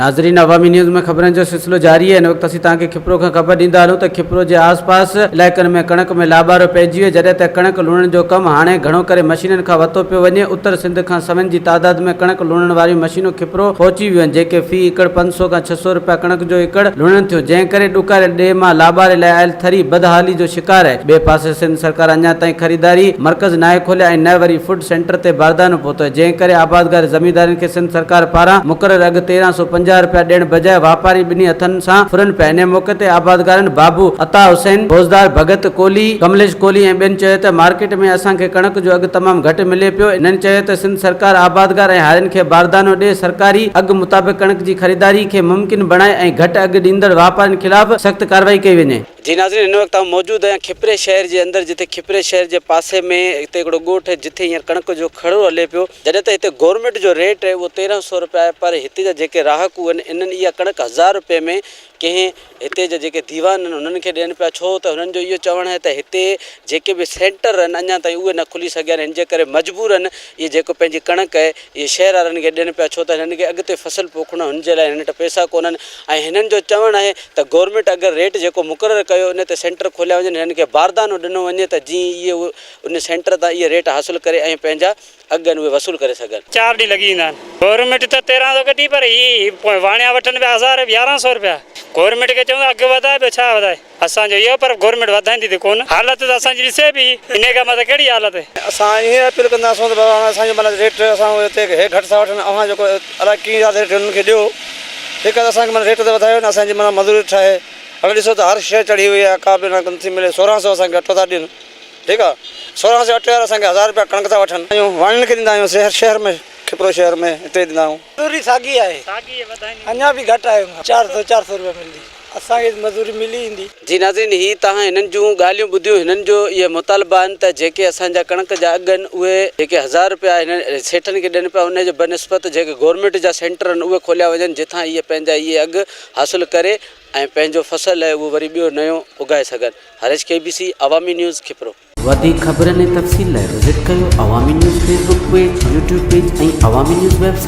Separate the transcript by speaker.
Speaker 1: नाज़रीन, अवामी न्यूज़ में खबरन जो सिलसिलो जारी है। इन वक्त असीं तव्हांखे खिपरो खां ख़बर ॾींदा हलूं त खिपरो जे आसपास इलाइक़नि में कणक में लाबारो पइजी वियो, जॾहिं त कणक लूणण जो कमु हाणे घणो करे मशीननि खां वरितो पियो वञे। उत्तर सिंध खां सवन जी तादाद में कणक लूणण वारियूं मशीनूं खिपरो पहुची वियूं आहिनि, जेके फी एकड़ 500 खां 600 रुपया कणक जो एकड़ लूणण थियो, जंहिं करे ॾुकारे ॾे मां लाबारे लाइ आयल थरी बदहाली जो शिकार आहे। ॿिए पासे सिंध सरकार अञा ताईं ख़रीदारी मर्कज़ नाहे खोलिया ऐं न वरी फूड सेंटर ते बारदानो पहुतो आहे, जंहिं करे आबादगार ज़मींदारनि खे सिंध सरकार पारां मुक़ररु अघु 1350 रुपया ॾियण बजाय वापारी ॿिन्ही हथनि सां फुरनि पिया। इन मौक़े ते आबादगारनि बाबू अता हुसैन, फौजदार भगत कोहली, कमलेश कोहली ऐं ॿियनि चयो त मार्केट में असांखे कणक जो अघु तमामु घटि मिले पियो। इन्हनि चयो त सिंध सरकार आबादगार ऐं हारियुनि खे बारदानो ॾे, सरकारी अघु मुताबिक़ कणक जी ख़रीदारी खे मुमकिन बणाए ऐं घटि अघु ॾींदड़ वापारियुनि ख़िलाफ़ सख़्त कार्रवाई कई वञे। जी नाज़रीन, हिन वक़्तु मौजूदु आहियां खिपरे शहर जे अंदरि, जिते खिपरे शहर जे पासे में हिते हिकिड़ो ॻोठ है, जिथे हींअर कणक जो खड़ो हले पियो, जॾहिं त हिते गवर्नमेंट जो रेट है उहो 1300 रुपया आहे, पर हिते जा जेके राहकू आहिनि इन्हनि इहा कणक 1000 रुपये में कंहिं हिते जा जेके दीवान आहिनि उन्हनि खे ॾियनि पिया। छो त हुननि जो इहो चवणु आहे त हिते जेके बि सेंटर आहिनि अञा ताईं उहे न खुली सघिया आहिनि, हिन जे करे मजबूर आहिनि इहे जेको पंहिंजी कणक आहे इहे शहर वारनि खे ॾियनि पिया, छो त हिननि खे अॻिते फसल पोखणो, हुन जे लाइ हिन वटि पैसा कोन्हनि। ऐं हिननि जो चवणु आहे त गवर्नमेंट अगरि रेट जेको मुक़ररु कयो उन ते सेंटर खोलिया वञनि, हिननि खे बारदानो ॾिनो वञे त जीअं इहे उन सेंटर तां इहे रेट हासिलु करे ऐं पंहिंजा अघु उहे वसूल करे सघनि।
Speaker 2: 4 ॾींहं लॻी वेंदा आहिनि। गवर्नमेंट त 1300 कढी, पर ही वाणिया वठनि पिया 1000 1100 रुपया। गवर्नमेंट खे चवंदा अघु वधाए, ॿियो छा वधाए असांजो इहो, पर गवर्नमेंट वधाईंदी त कोन। हालत त असांजी ॾिसे बि, इन खां मथां कहिड़ी हालत आहे।
Speaker 3: असां ईअं अपील कंदासीं त बाबा असांजो माना रेट असां हिते घटि था वठनि, अव्हां जेको अलाए कीअं रेट हुननि खे ॾियो, ठीकु आहे। असांखे माना रेट त वधायो न, असांजी माना मज़दूरी ठाहे। अगरि ॾिसो त हर शइ चढ़ी वई आहे, का बि नथी मिले। 1600 असांखे अटो था ॾियनि, ठीकु आहे। 1600 अटे वारा असांखे 1000 रुपया कणक था वठनि। वाणियुनि खे ॾींदा आहियूं शहर में, खिपरो शहर में हिते ॾींदा आहियूं।
Speaker 4: मज़दूरी साॻी आहे, अञा बि घटि आहे, 400 रुपया मिलंदी असांखे मज़दूरी मिली ईंदी।
Speaker 1: जी नाज़रीन, ही तव्हां हिननि जूं ॻाल्हियूं ॿुधियूं। हिननि जो इहे मुतालबा आहिनि त जेके असांजा कणक जा अघु आहिनि उहे जेके 1000 रुपया हिननि सेठनि खे ॾियनि पिया, उन जे बनस्बत जेके गवर्नमेंट जा सेंटर आहिनि उहे खोलिया वञनि, जिथां इहे पंहिंजा इहे अघु हासिलु करे ऐं पंहिंजो फसल आहे उहो वरी ॿियो नयो उगाए सघनि। हरेश KBC अवामी न्यूज़ खिपरो। वधीक ख़बरनि ऐं तफ़सील लाइ विज़िट कयो अवामी news Facebook page, YouTube page ऐं अवामी न्यूज़ वेबसाइट।